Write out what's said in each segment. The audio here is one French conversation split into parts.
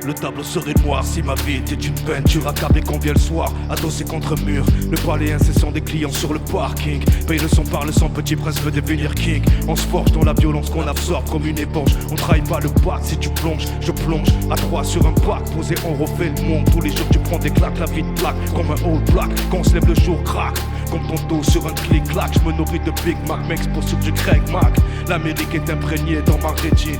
Le tableau serait noir si ma vie était une peinture. Accablé qu'on vient le soir, adossé contre un mur. Le palais incessant des clients sur le parking. Paye le son par le sang, petit prince veut devenir king. On se forge dans la violence qu'on absorbe comme une éponge. On trahit pas le pacte, si tu plonges, je plonge. À trois sur un pack, posé on refait le monde. Tous les jours tu prends des claques, la vie te plaque comme un old black. Quand on se lève le jour craque, comme ton dos sur un clic-clac. Je me nourris de Big Mac, m'expose sur du Craig Mac. L'Amérique est imprégnée dans ma rétine.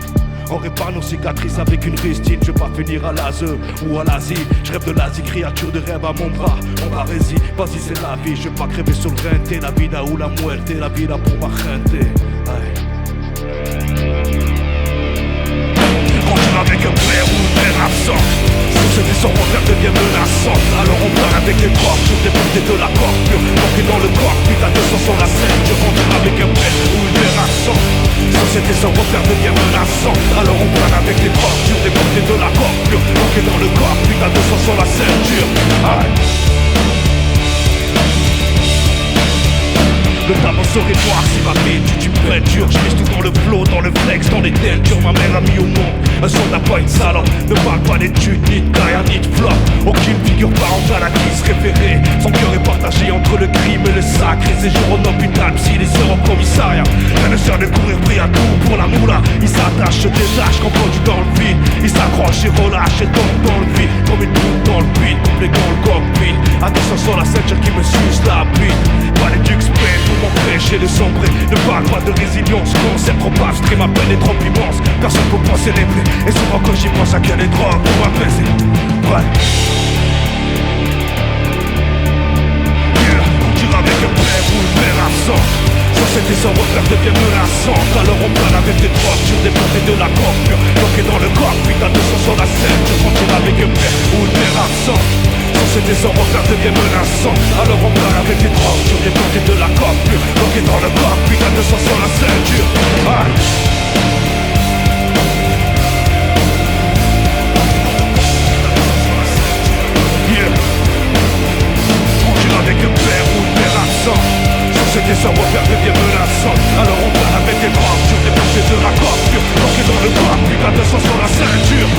On répare nos cicatrices avec une rustine. Je veux pas finir à l'ASE ou à l'Asie. Je rêve de l'Asie, créature de rêve à mon bras. On va rési, vas-y c'est la vie. Je veux pas crever sur le rente. La vida ou la muerte, la vida pour ma gente. Conduire avec un père ou une mère absent. Société sans repère devient menaçante. Alors on part avec les drogues, je déporté de la corps pure. Bloqué dans le corps, puis t'as 200 sur la scène. Je conduire avec un père ou une mère absent. Société sans repère devient menaçante. Alors on part avec les drogues, je déporté de la corps pure. Bloqué dans le corps, puis t'as 200 sur la ceinture. Le tableau serait noir si ma vie tu peinture. Je mise tout dans le flow, dans le flex, dans les teintures. Ma mère a mis au monde un soldat, pas une salope. Ne parle pas d'études, ni de carrière, ni de flop. Aucune figure parentale à qui se référer. Son cœur est partagé entre le crime et le sacré. Ses jours en hôpital, psy, les heures au commissariat. Rien ne sert de courir, pris à tout pour la moula. Il s'attache, se détache, confondu dans le vide. Il s'accroche et relâche et tombe dans le vide. Comme une poule dans le puits, couplé dans le cockpit. Attention sur la ceinture qui me suce la bite. Pas les ducs spray pour m'empêcher de sombrer. Ne parle pas de résilience, concept trop abstrait. Ma peine est trop immense, personne peut penser les plaies. Et souvent quand j'y pense à quelle est drogue pour m'apaiser. Ouais. Conduire avec un père ou une mère absent. Société sans repère devient menaçante. Alors on plane avec des drogues, sur des portées de la corps pure. Bloqué dans le corps, puis t'as 200 sur la scène. Je conduire avec un père ou une mère absent. Société sans repère devient menaçante. Alors on plane avec des drogues, sur des portées de la corps pure. Bloqué dans le corps, puis t'as 200 sur la ceinture. Avec un père ou une mère absent. Société sans repère devient menaçante. Alors on plane avec des drogues, sur des portées de la corps pure. Bloqué dans le corps, puis t'as 200 sur la ceinture.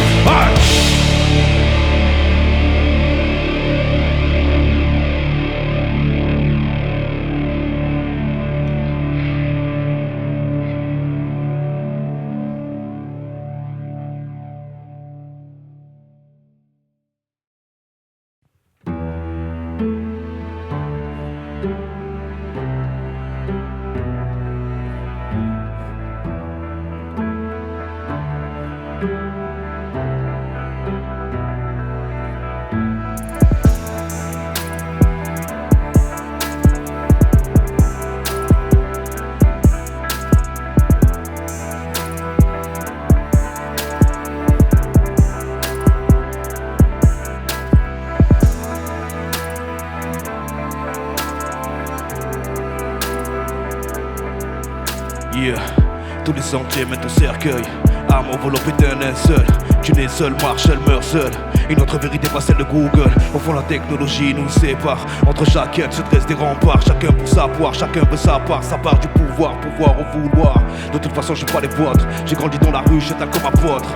Tous les sentiers mènent au cercueil. Arme enveloppée d'un linceul. Tu n'es seul, marche, elle meurt seule. Une autre vérité, pas celle de Google. Au fond la technologie nous sépare. Entre chacun se dressent des remparts. Chacun pour savoir, chacun veut sa part. Ça part du pouvoir au vouloir. De toute façon je suis pas les vôtres. J'ai grandi dans la rue, j'étais comme apôtre.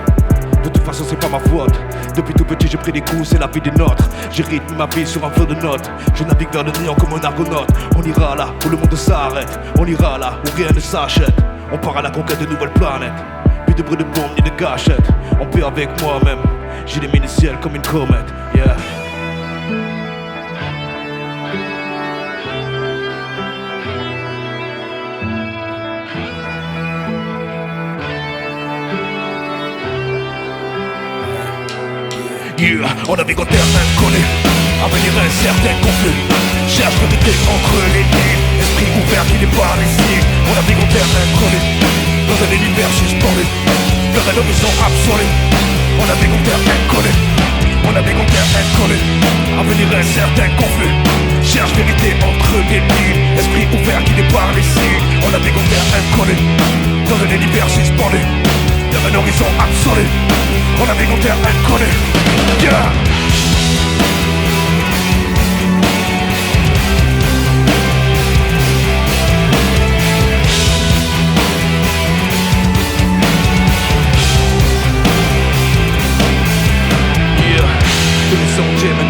De toute façon c'est pas ma faute. Depuis tout petit j'ai pris des coups, c'est la vie des nôtres. J'ai rythmé ma vie sur un feu de notes. Je navigue vers le néant comme un argonaute. On ira là où le monde s'arrête. On ira là où rien ne s'achète. On part à la conquête de nouvelles planètes. Plus de bruit de bombes ni de gâchettes. On paie avec moi-même. J'ai les le ciel comme une comète. Yeah. Yeah. On navigue en terre inconnue. À venir un certain conflit. Cherche vérité entre les lignes. Esprit ouvert qui départ les signes. On navigue en terre inconnue. Dans un univers suspendu. Vers un horizon absolu. On navigue en terre inconnue. On navigue en terre inconnue. À venir un certain conflit. Cherche vérité entre les lignes. Esprit ouvert qui départ les signes. On navigue en terre inconnue. Dans un univers suspendu. Vers un horizon absolu. On navigue en terre inconnue. Yeah.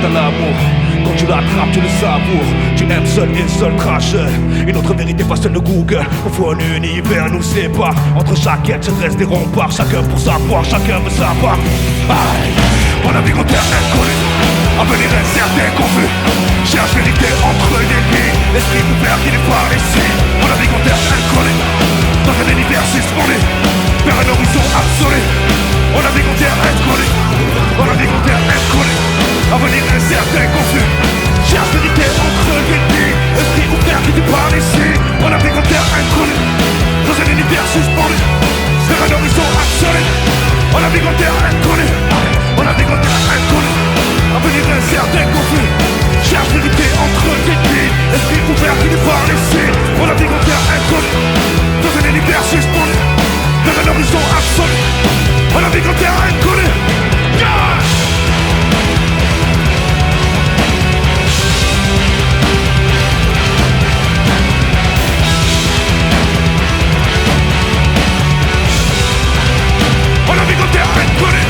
à l'amour. Quand tu l'attrapes, tu le savoures. Tu aimes seul et seul crache. Une autre vérité, pas celle de Google. Au fond, un univers nous sépare. Entre chaque quête se dressent des remparts. Chacun pour sa part, chacun veut sa part. Aïe, on navigue en terre inconnue. Avenir incertain, confus. Cherche vérité entre les vies. L'esprit ouvert qui n'est pas ici. On navigue en terre inconnue. Dans un univers suspendu. Vers un horizon absolu. On navigue en terre inconnue. On navigue en terre inconnue. Avenir incertain, confus. Cherche vérité entre les vies. Esprit ouvert qui n'est pas ici. On navigue en terre inconnue. Dans un univers suspendu. Vers un horizon absolu. On navigue en terre inconnue. On navigue en terre inconnue. Avenir incertain, confus. Cherche vérité entre les vies. Esprit ouvert qui n'est pas ici. On navigue en terre inconnue. Dans un univers suspendu. Vers un horizon absolu. On navigue en terre inconnue. On navigue en terre inconnue.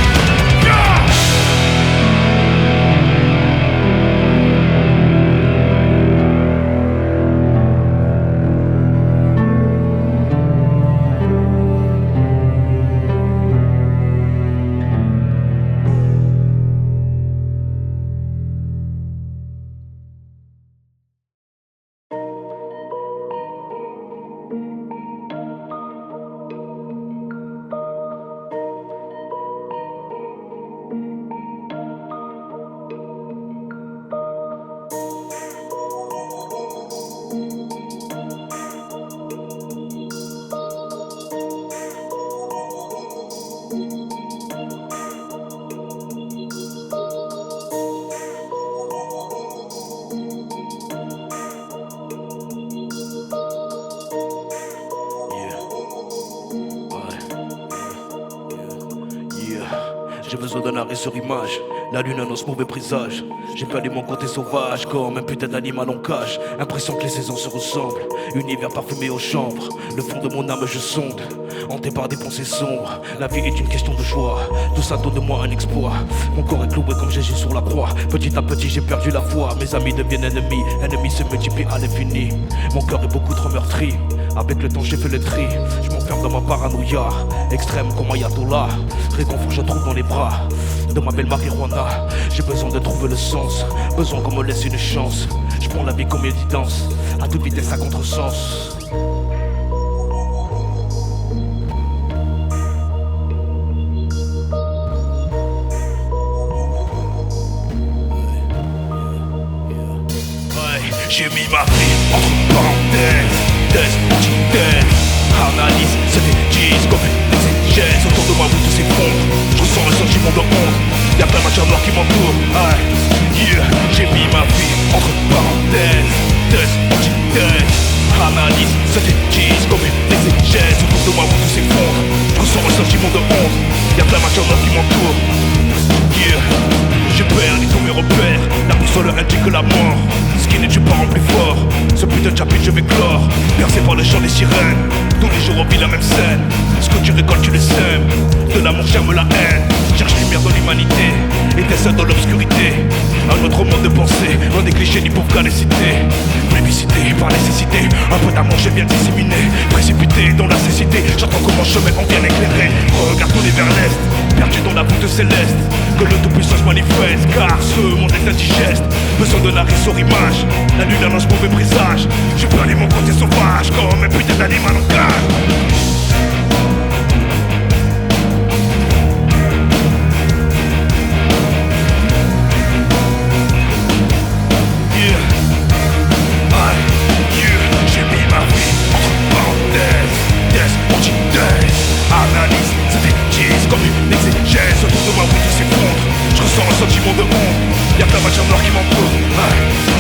J'ai besoin d'un arrêt sur image. La lune annonce mauvais présage. J'ai perdu mon côté sauvage, comme un putain d'animal en cage. Impression que les saisons se ressemblent. Univers parfumé aux chambres. Le fond de mon âme je sonde, hanté par des pensées sombres. La vie est une question de choix. Tout ça donne de moi un exploit. Mon corps est cloué comme Jésus sur la croix. Petit à petit j'ai perdu la foi. Mes amis deviennent ennemis. Ennemis se multiplient à l'infini. Mon cœur est beaucoup trop meurtri. Avec le temps j'ai fait le tri. Je m'enferme dans ma paranoïa. Extrême comme Ayatollah. Réconfort je trouve dans les bras de ma belle marijuana. J'ai besoin de trouver le sens. Besoin qu'on me laisse une chance. Je prends la vie comme évidence. À toute vitesse à contresens. J'ai mis ma vie entre parenthèses. Thèse, antithèse. Analyse, synthétise comme des exégèses. Autour de moi où tout s'effondre. Je ressens un sentiment de honte. Y'a plein de matière noire qui m'entoure. Yeah. J'ai mis ma vie entre parenthèses. Thèse, antithèse. Analyse, synthétise comme des exégèses. Autour de moi où tout s'effondre. Je ressens un sentiment de honte. Y'a plein de matière noire qui m'entoure. Yeah. J'ai perdu tous mes repères. La boussole indique la mort. Ce qui ne tue pas rend plus fort. Ce putain de chapitre je vais clore. Percé par le chant des sirènes. Tous les jours on vit la même scène. Ce que tu récoltes tu le sèmes. De l'amour germe la haine. Cherche lumière dans l'humanité. Étincelle dans l'obscurité. Un autre mode de pensée. Loin des clichés ni pauvre calicité. Plébiscité par nécessité. Un peu d'amour j'ai bien disséminé. Précipité dans la cécité. J'entends comment chemin on bien éclairé. Regarde tourner vers l'est. Perdu dans la voûte céleste. Que le tout-puissant se manifeste. Car ce monde est indigeste. Besoin de l'arrêt sur image. La lune annonce mauvais présage. J'ai perdu mon côté sauvage. Comme un putain d'animal en cage. J'ai mis ma vie entre parenthèses. Thèse, antithèse. Analyse, synthétise comme une exégèse. Autour de moi où tout s'effondre. Je ressens un sentiment de honte. Y'a plein de matière noire qui m'entoure.